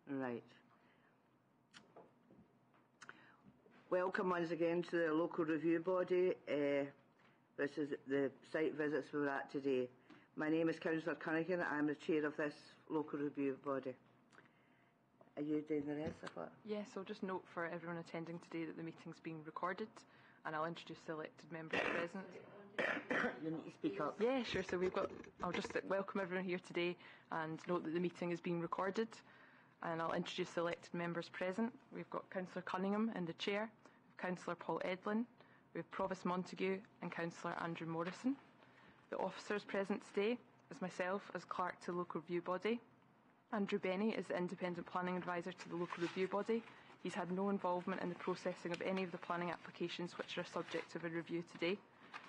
Right. Welcome once again to the local review body. This is the site visits we're at today. My name is Councillor Cunningham. I'm the chair of this local review body. Are you doing the rest of it? Yes, I'll just note for everyone attending today that the meeting's being recorded, and I'll introduce the elected members present. You need to speak up. Yeah, sure. So I'll just welcome everyone here today and note that the meeting is being recorded, and I'll introduce the elected members present. We've got Councillor Cunningham in the chair, we have Councillor Paul Edlin, we have Provost Montague and Councillor Andrew Morrison. The officers present today is myself as clerk to the local review body. Andrew Benny is the independent planning advisor to the local review body. He's had no involvement in the processing of any of the planning applications which are subject of a review today.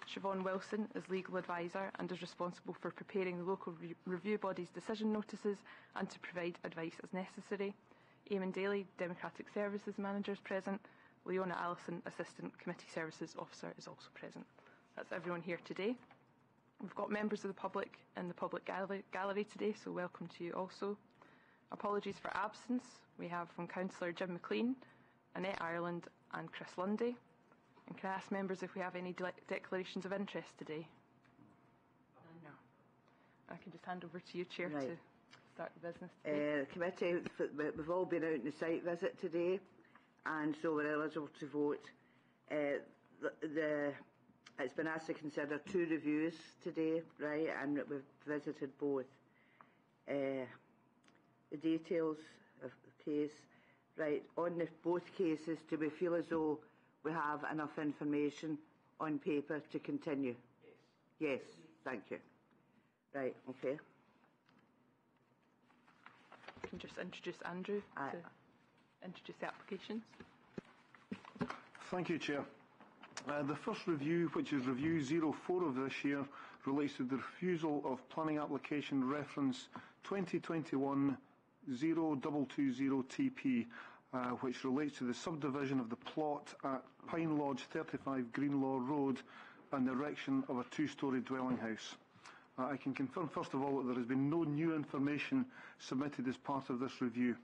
Siobhan Wilson is legal advisor and is responsible for preparing the local review body's decision notices and to provide advice as necessary. Eamon Daly, Democratic Services Manager, is present. Leona Allison, Assistant Committee Services Officer, is also present. That's everyone here today. We've got members of the public in the public gallery today, so welcome to you also. Apologies for absence. We have from Councillor Jim McLean, Annette Ireland and Chris Lundy. And can I ask members if we have any declarations of interest today? No. I can just hand over to you, Chair, to start the business today. The committee, we've all been out on the site visit today, and so we're eligible to vote. It's been asked to consider 2 reviews today, right, and we've visited both. The details of the case, right, on both cases, do we feel as though we have enough information on paper to continue? Yes. Yes, thank you. Right, okay. I can just introduce Andrew to introduce the applications. Thank you, Chair. The first review, which is review 04 of this year, relates to the refusal of planning application reference 2021-0220TP, which relates to the subdivision of the plot at Pine Lodge 35 Greenlaw Road and the erection of a 2-storey dwelling house. I can confirm, first of all, that there has been no new information submitted as part of this review.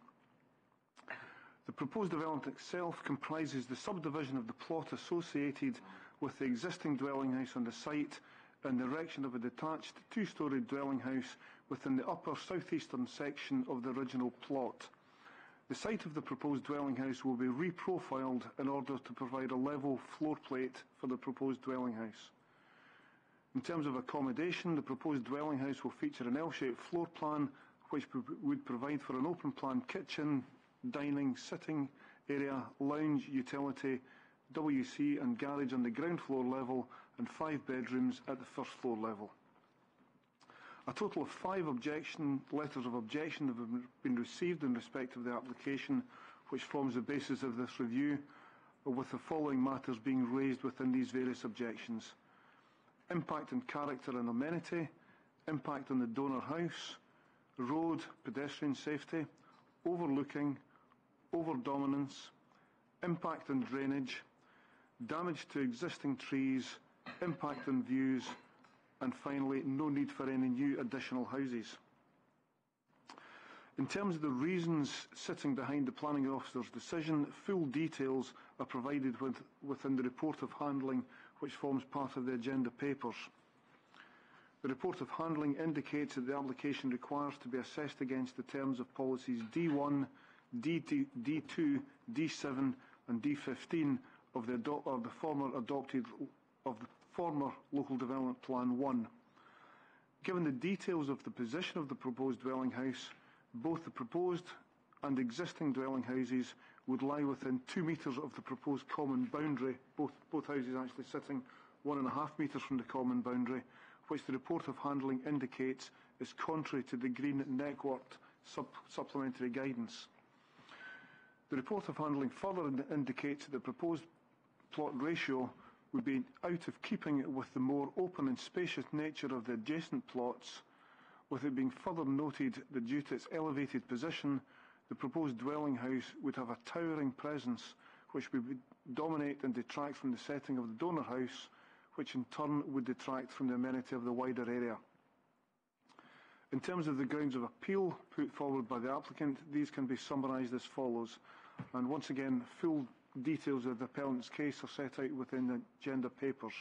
The proposed development itself comprises the subdivision of the plot associated with the existing dwelling house on the site and the erection of a detached 2-storey dwelling house within the upper southeastern section of the original plot. The site of the proposed dwelling house will be reprofiled in order to provide a level floor plate for the proposed dwelling house. In terms of accommodation, the proposed dwelling house will feature an L-shaped floor plan which would provide for an open plan kitchen, dining, sitting area, lounge, utility, WC and garage on the ground floor level and 5 bedrooms at the first floor level. A total of 5 letters of objection have been received in respect of the application, which forms the basis of this review, with the following matters being raised within these various objections: impact on character and amenity, impact on the donor house, road, pedestrian safety, overlooking, over-dominance, impact on drainage, damage to existing trees, impact on views, and finally, no need for any new additional houses. In terms of the reasons sitting behind the planning officer's decision, full details are provided within the report of handling, which forms part of the agenda papers. The report of handling indicates that the application requires to be assessed against the terms of policies D1, D2, D7 and D15 of the former Local Development Plan 1. Given the details of the position of the proposed dwelling house, both the proposed and existing dwelling houses would lie within 2 metres of the proposed common boundary, both houses actually sitting 1.5 metres from the common boundary, which the report of handling indicates is contrary to the Green Network supplementary guidance. The report of handling further indicates that the proposed plot ratio would be out of keeping with the more open and spacious nature of the adjacent plots, with it being further noted that due to its elevated position, the proposed dwelling house would have a towering presence which would dominate and detract from the setting of the donor house, which in turn would detract from the amenity of the wider area. In terms of the grounds of appeal put forward by the applicant, these can be summarised as follows. And once again, full details of the appellant's case are set out within the agenda papers.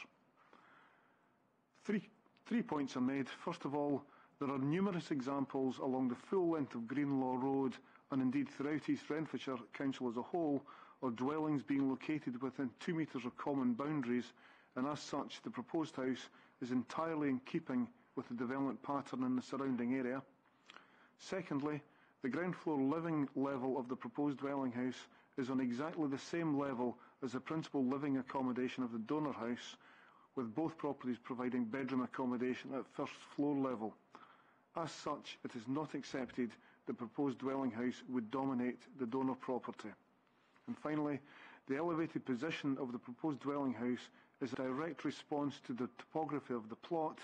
Three points are made. First of all, there are numerous examples along the full length of Greenlaw Road and indeed throughout East Renfrewshire Council as a whole of dwellings being located within 2 metres of common boundaries, and as such the proposed house is entirely in keeping with the development pattern in the surrounding area. Secondly, the ground floor living level of the proposed dwelling house is on exactly the same level as the principal living accommodation of the donor house, with both properties providing bedroom accommodation at first floor level. As such, it is not accepted the proposed dwelling house would dominate the donor property. And finally, the elevated position of the proposed dwelling house is a direct response to the topography of the plot,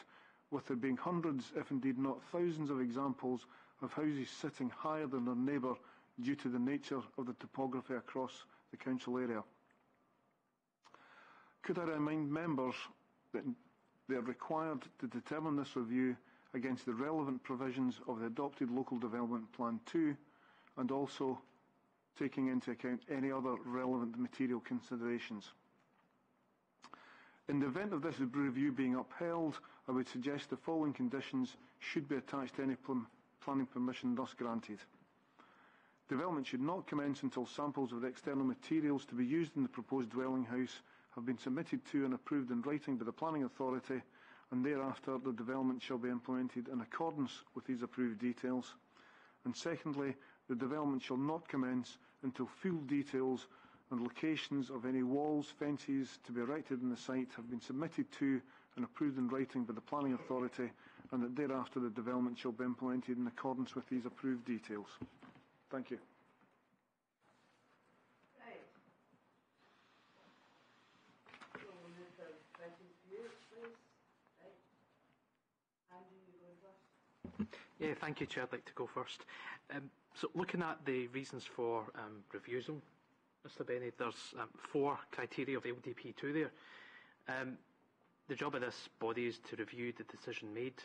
with there being hundreds, if indeed not thousands, of examples of houses sitting higher than their neighbour due to the nature of the topography across the council area. Could I remind members that they are required to determine this review against the relevant provisions of the adopted Local Development Plan 2 and also taking into account any other relevant material considerations. In the event of this review being upheld, I would suggest the following conditions should be attached to any planning permission thus granted. Development should not commence until samples of the external materials to be used in the proposed dwelling house have been submitted to and approved in writing by the planning authority, and thereafter the development shall be implemented in accordance with these approved details. And secondly, the development shall not commence until full details and locations of any walls, fences to be erected in the site have been submitted to and approved in writing by the planning authority, and that thereafter the development shall be implemented in accordance with these approved details. Thank you. Right. So we'll move to Bridget's view, please. Right. Andrew, you go first. Yeah, thank you, Chair. I'd like to go first. So looking at the reasons for refusal, Mr Benny, there's 4 criteria of LDP2 there. The job of this body is to review the decision made.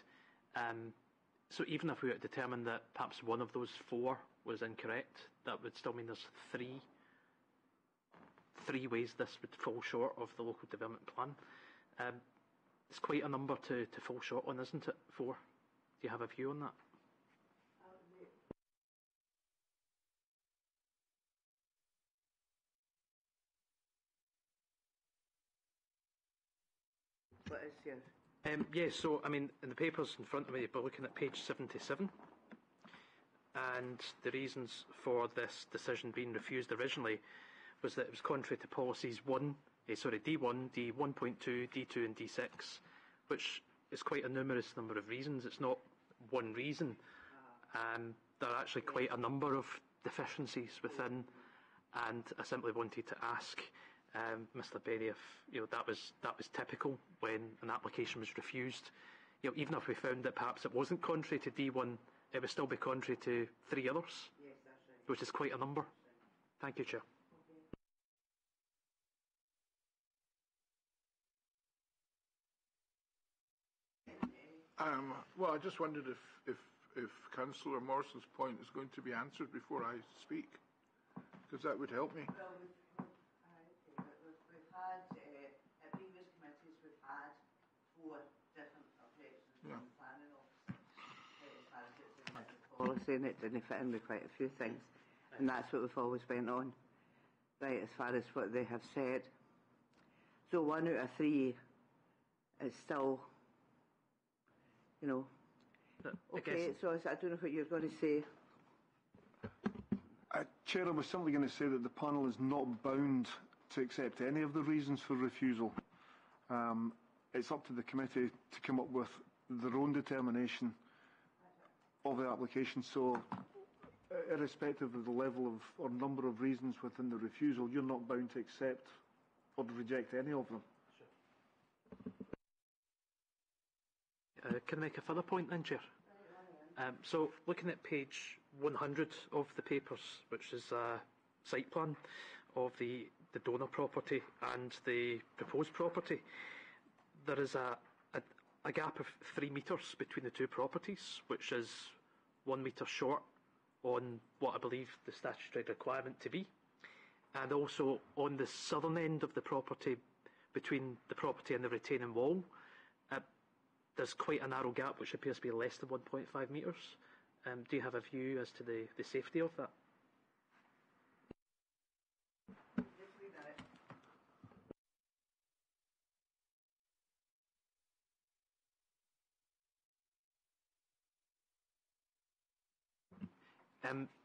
So even if we were to determine that perhaps one of those 4 was incorrect, that would still mean there's three ways this would fall short of the local development plan. It's quite a number to fall short on, isn't it? 4. Do you have a view on that? What is yours? Yes, so I mean, in the papers in front of me, we're looking at page 77, and the reasons for this decision being refused originally was that it was contrary to policies D1, D1.2, D2 and D6, which is quite a numerous number of reasons. It's not one reason. There are actually quite a number of deficiencies within, and I simply wanted to ask Mr Benny if that was typical when an application was refused. Even if we found that perhaps it wasn't contrary to D1, it would still be contrary to 3 others. Yes, that's right. Which is quite a number. Thank you, Chair. Well, I just wondered if Councillor Morrison's point is going to be answered before I speak, because that would help me. Well, we've had, at previous committees, we've had 4 different objections from the planning officer as far as it's in the policy, and it didn't fit in with quite a few things, and that's what we've always went on, right, as far as what they have said. So 1 out of 3 is still, okay, so I don't know what you're going to say. Chair, I was simply going to say that the panel is not bound to accept any of the reasons for refusal. It's up to the committee to come up with their own determination of the application. So, irrespective of the level of or number of reasons within the refusal, you're not bound to accept or to reject any of them. Can I make a further point then, Chair? So, looking at page 100 of the papers, which is a site plan of the donor property and the proposed property, there is a a gap of 3 metres between the two properties, which is 1 metre short on what I believe the statutory requirement to be. And also on the southern end of the property, between the property and the retaining wall, there's quite a narrow gap which appears to be less than 1.5 metres. Do you have a view as to the safety of that?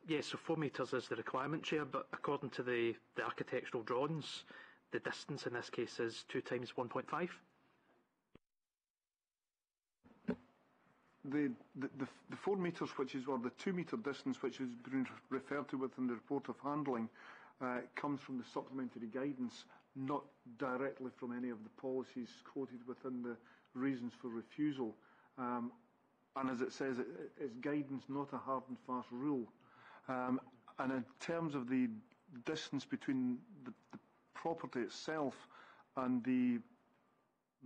Yes, so 4 metres is the requirement, Chair, but according to the architectural drawings, the distance in this case is 2 times 1.5. The 4 metres, or the 2 metre distance, which has been referred to within the report of handling, comes from the supplementary guidance, not directly from any of the policies quoted within the reasons for refusal. And as it says, it's guidance, not a hard and fast rule. And in terms of the distance between the property itself and the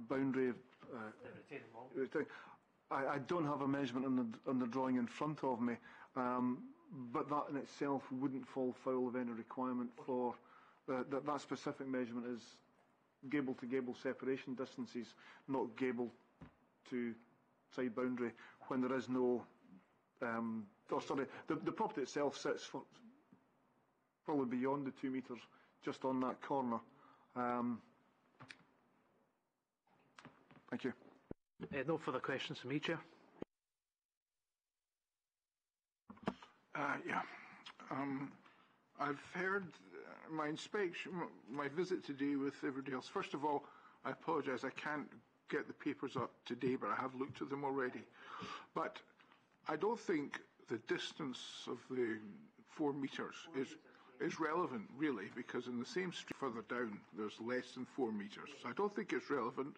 boundary of I don't have a measurement on the drawing in front of me, but that in itself wouldn't fall foul of any requirement for that specific measurement is gable to gable separation distances, not gable to side boundary, when there is no, the property itself sits probably beyond the 2 metres, just on that corner. Thank you. No further questions from me, Chair. I've heard my inspection, my visit today with everybody else. First of all, I apologise, I can't get the papers up today, but I have looked at them already. But I don't think the distance of the 4 metres is relevant, really, because in the same street further down, there's less than 4 metres. So I don't think it's relevant.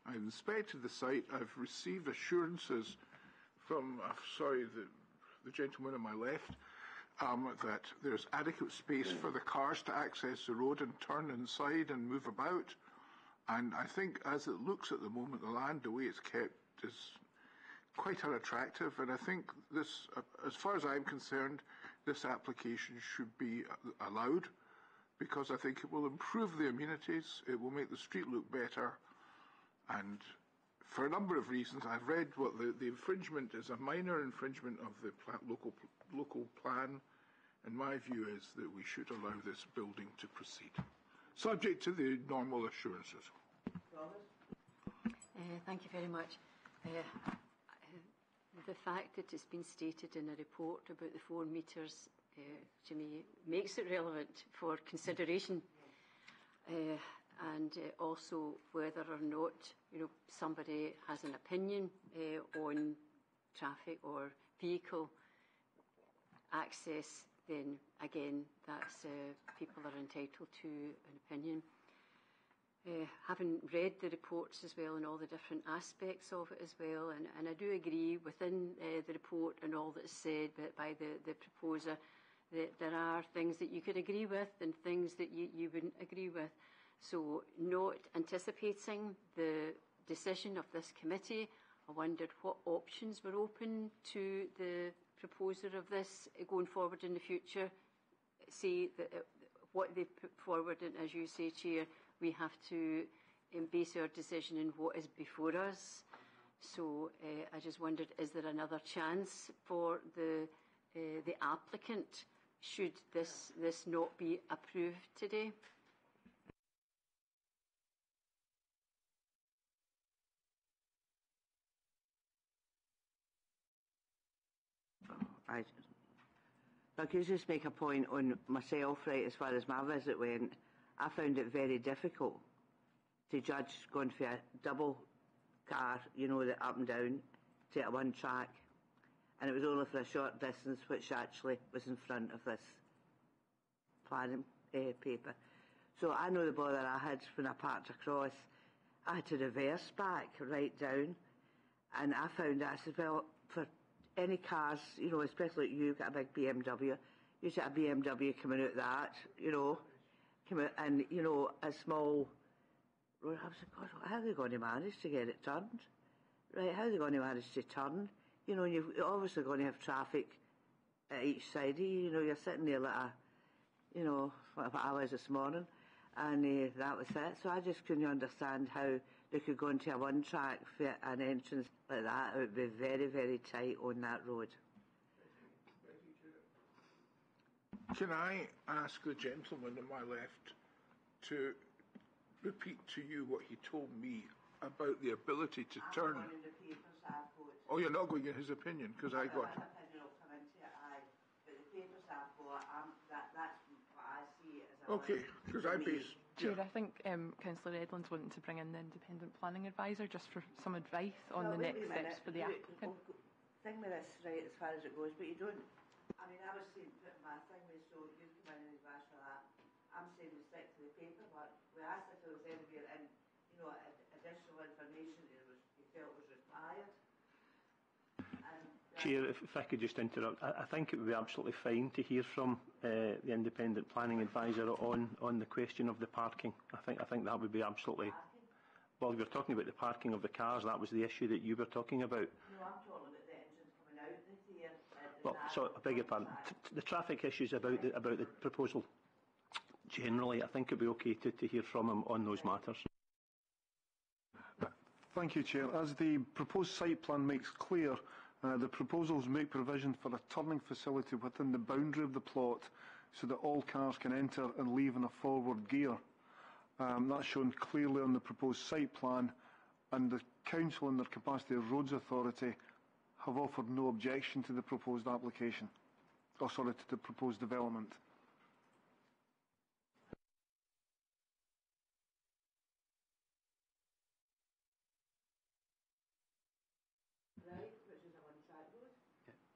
I've inspected the site. I've received assurances from, the gentleman on my left, that there's adequate space for the cars to access the road and turn inside and move about. And I think as it looks at the moment, the land, the way it's kept, is quite unattractive. And I think this, as far as I'm concerned, this application should be allowed, because I think it will improve the amenities, it will make the street look better. And for a number of reasons, I've read what the infringement is, a minor infringement of the local plan, and my view is that we should allow this building to proceed, subject to the normal assurances. Thank you very much. The fact that it's been stated in a report about the 4 metres, to me, makes it relevant for consideration. And also whether or not somebody has an opinion on traffic or vehicle access, then again that's people are entitled to an opinion. Having read the reports as well and all the different aspects of it as well, and I do agree within the report and all that's said by the proposer that there are things that you could agree with and things that you wouldn't agree with. So not anticipating the decision of this committee, I wondered what options were open to the proposer of this going forward in the future. See what they put forward, and as you say, Chair, we have to base our decision in what is before us. So I just wondered, is there another chance for the applicant should this not be approved today? I could just make a point on myself, right, as far as my visit went. I found it very difficult to judge going for a double car, the up and down, to a one track. And it was only for a short distance, which actually was in front of this planning paper. So I know the bother I had when I parked across. I had to reverse back right down. And I found that, I said, well, for any cars, especially like you've got a big BMW, you see a BMW coming out that, come out and, a small road. I was like, God, how are they going to manage to get it turned? right, how are they going to manage to turn? You know, you're obviously going to have traffic at each side of you. You know, you're sitting there like what I was this morning, and that was it. So I just couldn't understand how they could go into a one track for an entrance like that. It would be very, very tight on that road. Can I ask the gentleman on my left to repeat to you what he told me about the ability to turn? Oh, you're not going in his opinion, because I got... Okay, because I base... Chair, I think Councillor Edlin's wanting to bring in the independent planning advisor just for some advice on the next steps for the applicant. Thing with this, right, as far as it goes, but you don't... I mean, I was saying, put my thing with, so you come in and advise for that. I'm saying we stick to the paperwork. We asked if there was anywhere in, additional information that you felt was required. Chair, if I could just interrupt, I think it would be absolutely fine to hear from the independent planning advisor on the question of the parking. I think that would be absolutely... Well, we were talking about the parking of the cars. That was the issue that you were talking about. No, I'm talking about the engines coming out this year. Well, so I beg your pardon. The traffic issues about the proposal generally, I think it would be okay to hear from him on those matters. Thank you, Chair. As the proposed site plan makes clear, the proposals make provision for a turning facility within the boundary of the plot so that all cars can enter and leave in a forward gear. That's shown clearly on the proposed site plan, and the Council, in their capacity as Roads Authority, have offered no objection to the proposed application, to the proposed development.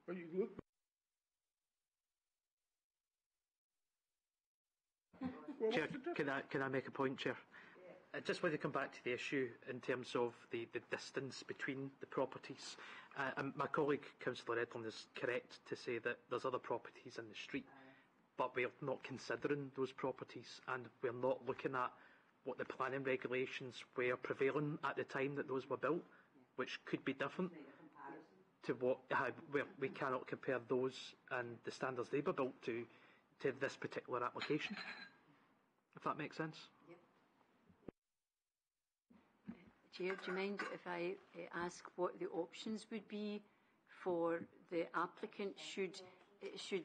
Well, you look... Chair, can I make a point, Chair? I just want to come back to the issue in terms of the distance between the properties. My colleague, Councillor Edlin, is correct to say that there's other properties in the street, but we're not considering those properties, and we're not looking at what the planning regulations were prevailing at the time that those were built, which could be different to what we cannot compare those and the standards they were built to this particular application, if that makes sense. Yep. Chair, do you mind if I ask what the options would be for the applicant should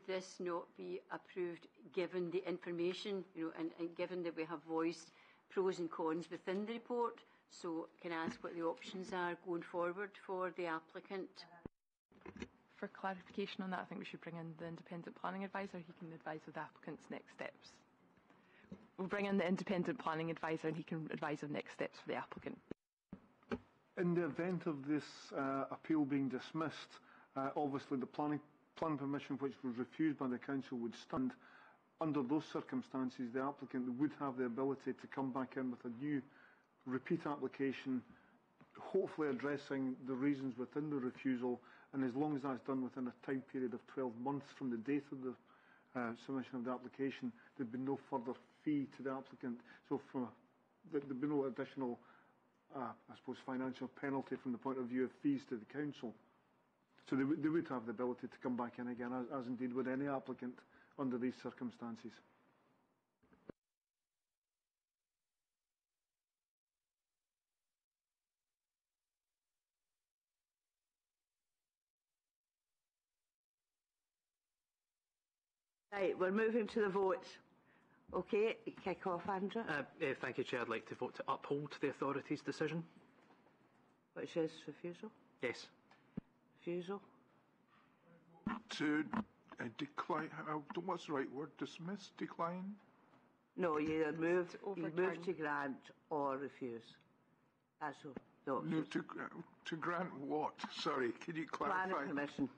this not be approved, given the information, and given that we have voiced pros and cons within the report? So can I ask what the options are going forward for the applicant? For clarification on that, I think we should bring in the independent planning advisor. He can advise of the applicant's next steps. We'll bring in the independent planning advisor and he can advise of next steps for the applicant. In the event of this appeal being dismissed, obviously the planning permission which was refused by the Council would stand. Under those circumstances, the applicant would have the ability to come back in with a new repeat application, hopefully addressing the reasons within the refusal, and as long as that's done within a time period of 12 months from the date of the submission of the application, there'd be no further fee to the applicant. So there'd be no additional, financial penalty from the point of view of fees to the Council. So they would have the ability to come back in again, as indeed would any applicant under these circumstances. Right, we're moving to the vote. Okay, kick off, Andrew. Thank you, Chair. I'd like to vote to uphold the authority's decision. Which is refusal? Yes. Refusal? To decline, what's the right word? Dismiss? Decline? No, you either move to grant or refuse. That's the option. No, to grant what? Sorry, can you clarify? Planning permission.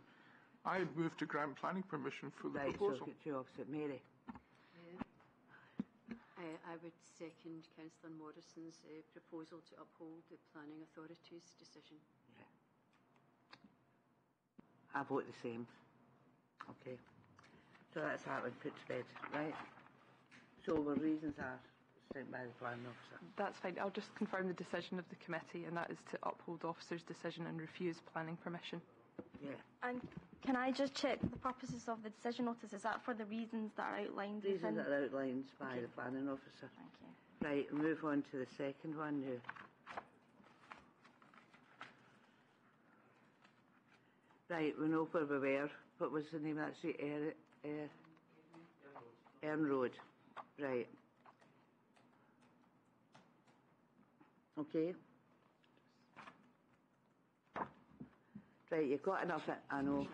I move to grant planning permission for the proposal. Right, so two opposite. Mary? I would second Councillor Morrison's proposal to uphold the Planning Authority's decision. Yeah. I vote the same. Okay. So that's that one put to bed, right? So our reasons are sent by the planning officer. That's fine. I'll just confirm the decision of the committee, and that is to uphold the officer's decision and refuse planning permission. Yeah. And can I just check the purposes of the decision notice? Is that for the reasons that are outlined? Reasons that are outlined by the planning officer. Thank you. Right, we'll move on to the second one now. Right, we know where we were. What was the name of that street? Earn Road. Right. Okay. Right, you've got enough, I know.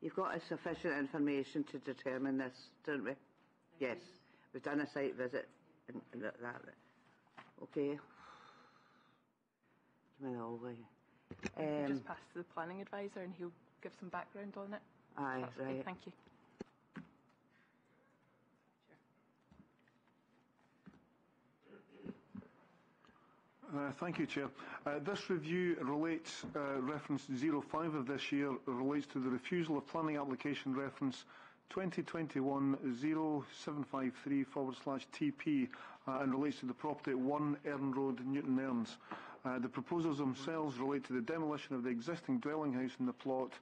You've got sufficient information to determine this, don't we? Yes. We've done a site visit and that. Okay. Come in all the way. Just pass to the planning advisor and he'll give some background on it. Aye, That's right. okay, thank you. Thank you, Chair. This review relates, reference 05 of this year, relates to the refusal of planning application reference 2021-0753/TP and relates to the property at 1 Earn Road, Newton Mearns. The proposals themselves relate to the demolition of the existing dwelling house in the plot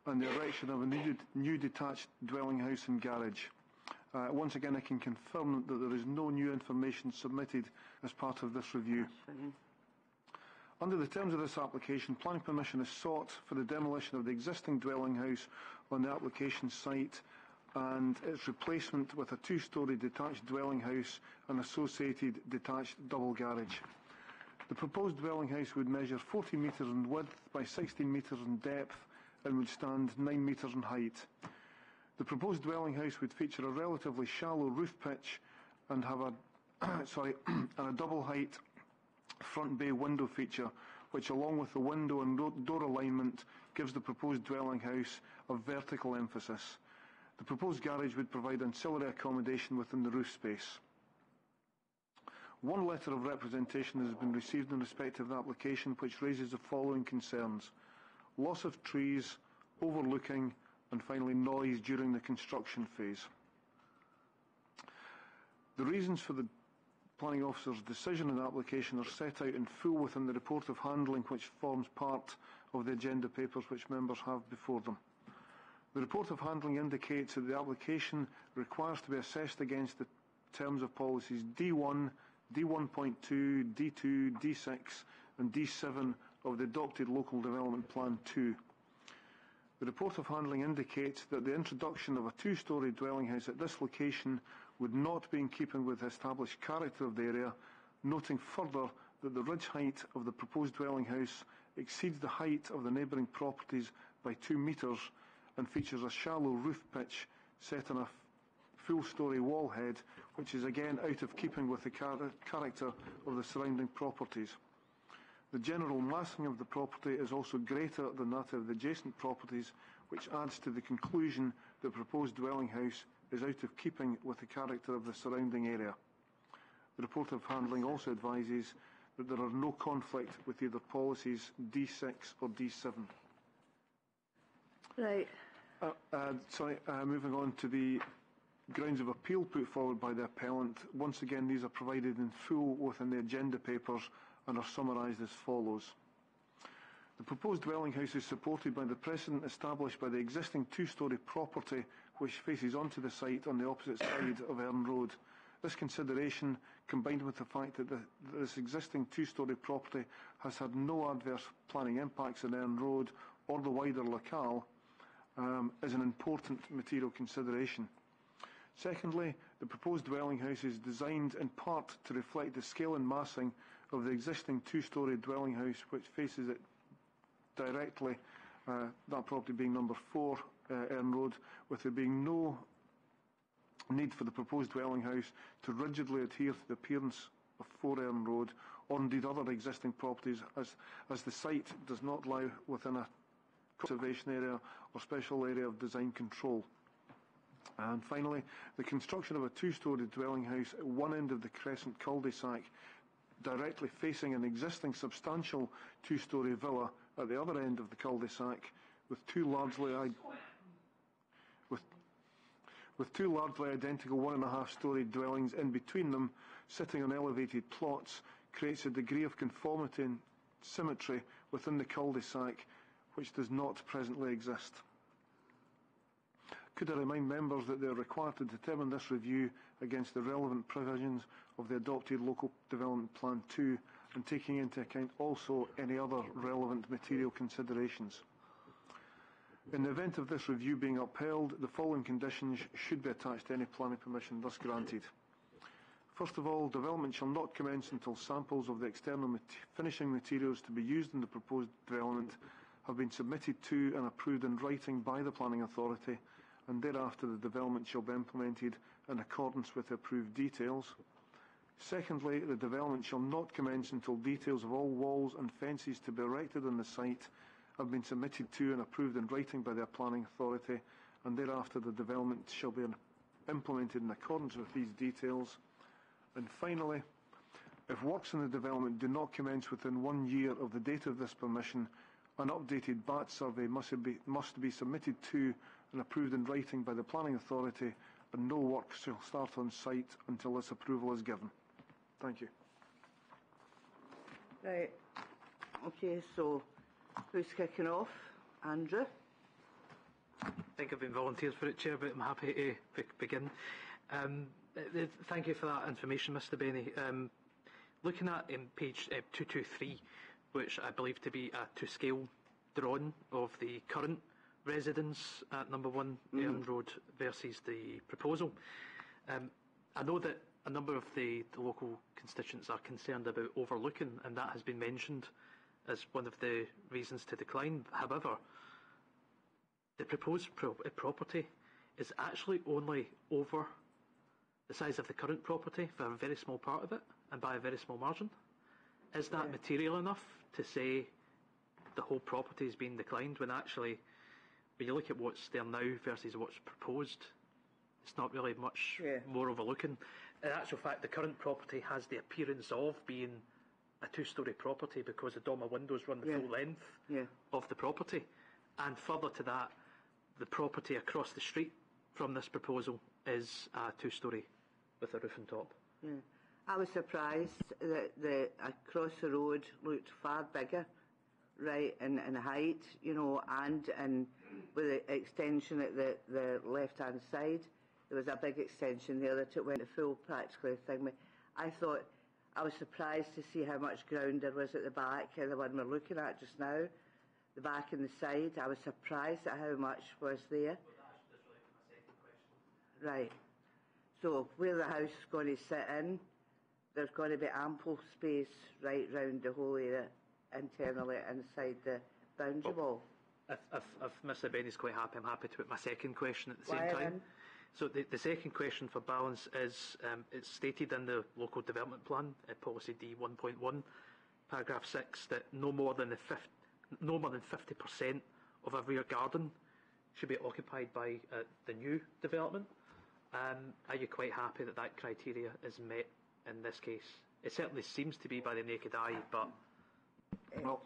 and the erection of a new detached dwelling house and garage. Once again, I can confirm that there is no new information submitted as part of this review. Under the terms of this application, planning permission is sought for the demolition of the existing dwelling house on the application site and its replacement with a two-storey detached dwelling house and associated detached double garage. The proposed dwelling house would measure 40 metres in width by 16 metres in depth and would stand 9 metres in height. The proposed dwelling house would feature a relatively shallow roof pitch and have a and a double height front bay window feature, which along with the window and door alignment gives the proposed dwelling house a vertical emphasis. The proposed garage would provide ancillary accommodation within the roof space. One letter of representation has been received in respect of the application, which raises the following concerns: loss of trees, overlooking, and finally noise during the construction phase. The reasons for the planning officer's decision on the application are set out in full within the report of handling, which forms part of the agenda papers which members have before them. The report of handling indicates that the application requires to be assessed against the terms of policies D1, D1.2, D2, D6 and D7 of the adopted Local Development Plan 2. The report of handling indicates that the introduction of a two-storey dwelling house at this location would not be in keeping with the established character of the area, noting further that the ridge height of the proposed dwelling house exceeds the height of the neighbouring properties by 2 metres and features a shallow roof pitch set on a full-storey wall head, which is again out of keeping with the character of the surrounding properties. The general massing of the property is also greater than that of the adjacent properties, which adds to the conclusion that the proposed dwelling house is out of keeping with the character of the surrounding area. The report of handling also advises that there are no conflict with either policies D6 or D7. Right. Moving on to the grounds of appeal put forward by the appellant. Once again, these are provided in full within the agenda papers and are summarised as follows. The proposed dwelling house is supported by the precedent established by the existing two-storey property which faces onto the site on the opposite side of Earn Road. This consideration, combined with the fact that this existing two-storey property has had no adverse planning impacts on Earn Road or the wider locale, is an important material consideration. Secondly, the proposed dwelling house is designed in part to reflect the scale and massing of the existing two-storey dwelling house which faces it directly, that property being number 4 Earn Road, with there being no need for the proposed dwelling house to rigidly adhere to the appearance of 4 Earn Road or indeed other existing properties, as the site does not lie within a conservation area or special area of design control. And finally, the construction of a two-storey dwelling house at one end of the Crescent cul-de-sac, directly facing an existing substantial two-storey villa at the other end of the cul-de-sac, with two largely with two largely identical 1.5-storey dwellings in between them, sitting on elevated plots, creates a degree of conformity and symmetry within the cul-de-sac which does not presently exist. Could I remind members that they are required to determine this review against the relevant provisions of the adopted Local Development Plan 2 and taking into account also any other relevant material considerations. In the event of this review being upheld, the following conditions should be attached to any planning permission thus granted. First of all, development shall not commence until samples of the external finishing materials to be used in the proposed development have been submitted to and approved in writing by the planning authority, and thereafter the development shall be implemented in accordance with the approved details. Secondly, the development shall not commence until details of all walls and fences to be erected on the site have been submitted to and approved in writing by the planning authority, and thereafter the development shall be implemented in accordance with these details. And finally, if works in the development do not commence within 1 year of the date of this permission, an updated BAT survey must be submitted to and approved in writing by the planning authority, and no work shall start on site until this approval is given. Thank you. Right. Okay, so who's kicking off? Andrew? I think I've been volunteered for it, Chair, but I'm happy to begin. Thank you for that information, Mr. Bainey. Looking at page 223, which I believe to be a to-scale drawing of the current residence at number 1 Elm Road versus the proposal. I know that a number of the local constituents are concerned about overlooking, and that has been mentioned as one of the reasons to decline. However, the proposed property is actually only over the size of the current property for a very small part of it, and by a very small margin. Is that material enough to say the whole property is being declined, when actually, when you look at what's there now versus what's proposed, it's not really much more overlooking. In actual fact, the current property has the appearance of being a 2-storey property because the dormer windows run the full length of the property. And further to that, the property across the street from this proposal is a 2-storey with a roof on top. Yeah. I was surprised that the across the road looked far bigger, right, in height, you know, and with the extension at the left-hand side. There was a big extension there that it went to full practically thing. I thought, I was surprised to see how much ground there was at the back, the one we're looking at just now, the back and the side. I was surprised at how much was there. Well, that's just really my second question. Right. So where the house is going to sit in, there's going to be ample space right round the whole area, internally inside the boundary wall. If Mr. Benny's quite happy, I'm happy to put my second question at the same time. So the second question for balance is, it's stated in the Local Development Plan, Policy D 1.1, paragraph 6, that no more than 50% of a rear garden should be occupied by the new development. Are you quite happy that that criteria is met in this case? It certainly seems to be by the naked eye, but... Well,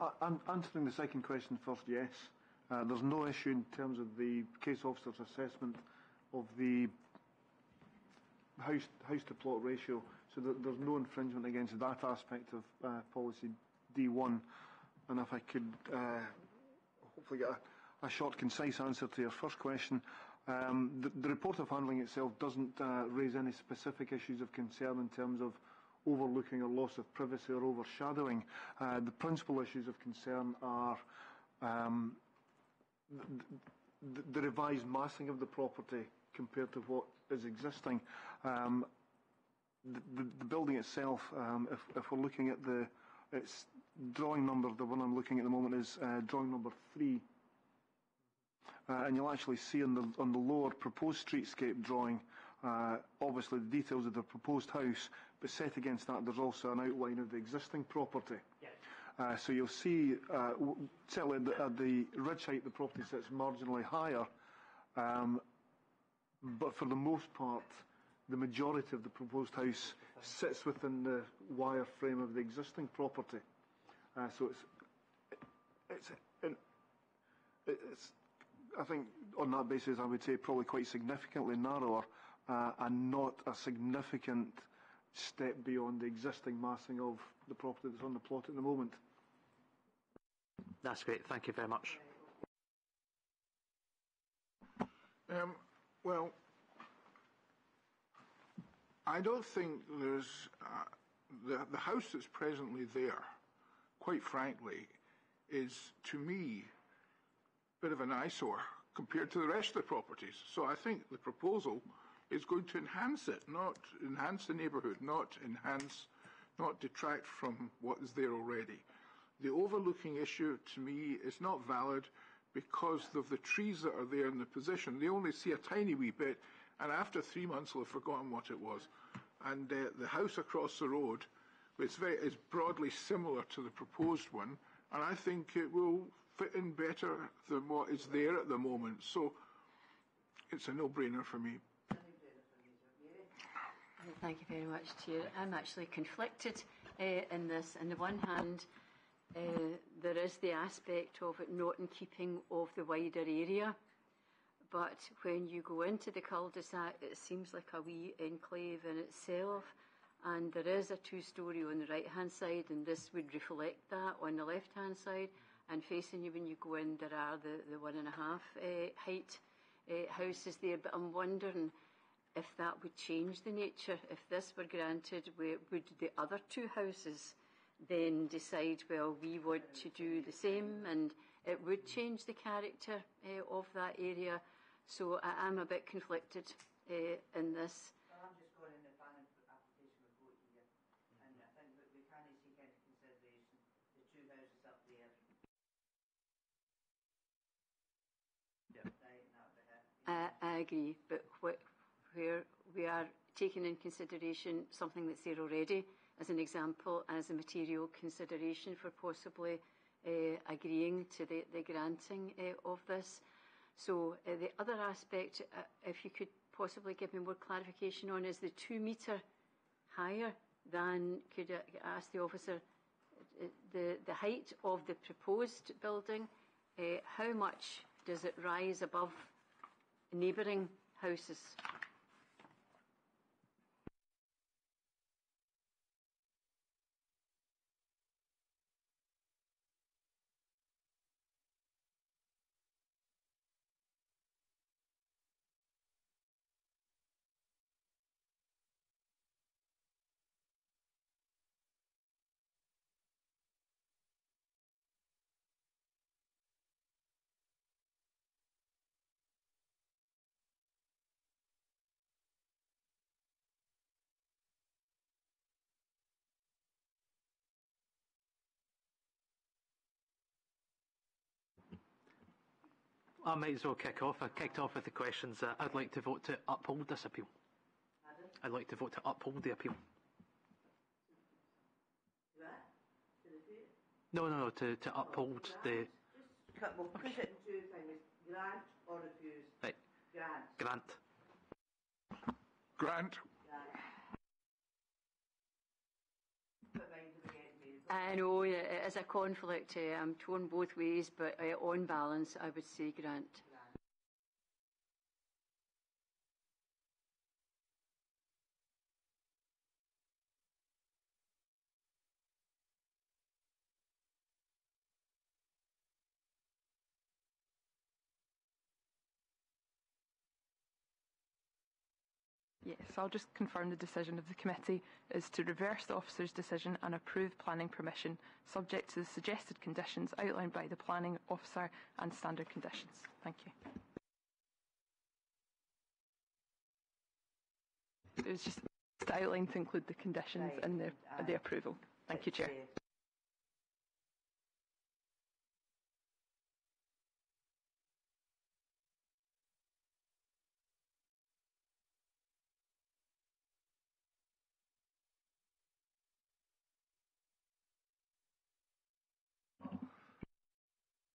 answering the second question first, yes. There's no issue in terms of the case officer's assessment of the house-to-plot ratio, so that there's no infringement against that aspect of Policy D1. And if I could hopefully get a short, concise answer to your first question. The report of handling itself doesn't raise any specific issues of concern in terms of overlooking or loss of privacy or overshadowing. The principal issues of concern are the revised massing of the property compared to what is existing. The building itself, if we're looking at its drawing number, the one I'm looking at the moment is drawing number 3. And you'll actually see on the lower proposed streetscape drawing, obviously the details of the proposed house, but set against that there's also an outline of the existing property. Yes. So you'll see, certainly at the ridge height the property sits marginally higher, but for the most part the majority of the proposed house sits within the wire frame of the existing property. So it's I think on that basis, I would say probably quite significantly narrower and not a significant step beyond the existing massing of the property that's on the plot at the moment. That's great. Thank you very much. Well, I don't think there's the house that's presently there, quite frankly, is, to me, a bit of an eyesore compared to the rest of the properties. So I think the proposal is going to enhance it, not enhance the neighbourhood, not detract from what is there already. The overlooking issue, to me, is not valid because of the trees that are there in the position. They only see a tiny wee bit, and after 3 months they'll have forgotten what it was. And the house across the road is broadly similar to the proposed one, and I think it will fit in better than what is there at the moment. So it's a no-brainer for me. Thank you very much, Chair. I'm actually conflicted in this. On the one hand, there is the aspect of it not in keeping of the wider area, but when you go into the cul-de-sac, it seems like a wee enclave in itself, and there is a two-storey on the right-hand side, and this would reflect that on the left-hand side, and facing you when you go in, there are the 1.5 height houses there, but I'm wondering if that would change the nature. If this were granted, would the other two houses then decide, well, we want to do the same, and it would change the character of that area? So I'm a bit conflicted in this. Well, I'm just going in the planning application report here, and I think that we can't take into consideration the two houses up there. Yeah. I agree, but where we are taking in consideration something that's there already, as an example, as a material consideration for possibly agreeing to the granting of this. So the other aspect, if you could possibly give me more clarification on, is the 2 metre higher than, could I ask the officer, the height of the proposed building, how much does it rise above neighbouring houses? I might as well kick off. I kicked off with the questions. I'd like to vote to uphold this appeal. Pardon? I'd like to vote to uphold the appeal. That? To refute? No, to uphold the... We'll put it in two things, grant or refuse. Right. Grant. Grant. Grant. I know it is a conflict. I'm torn both ways, but on balance, I would say grant. Yes, I'll just confirm the decision of the committee is to reverse the officer's decision and approve planning permission, subject to the suggested conditions outlined by the planning officer and standard conditions. Thank you. It was just outlined to include the conditions in the approval. Thank you, Chair.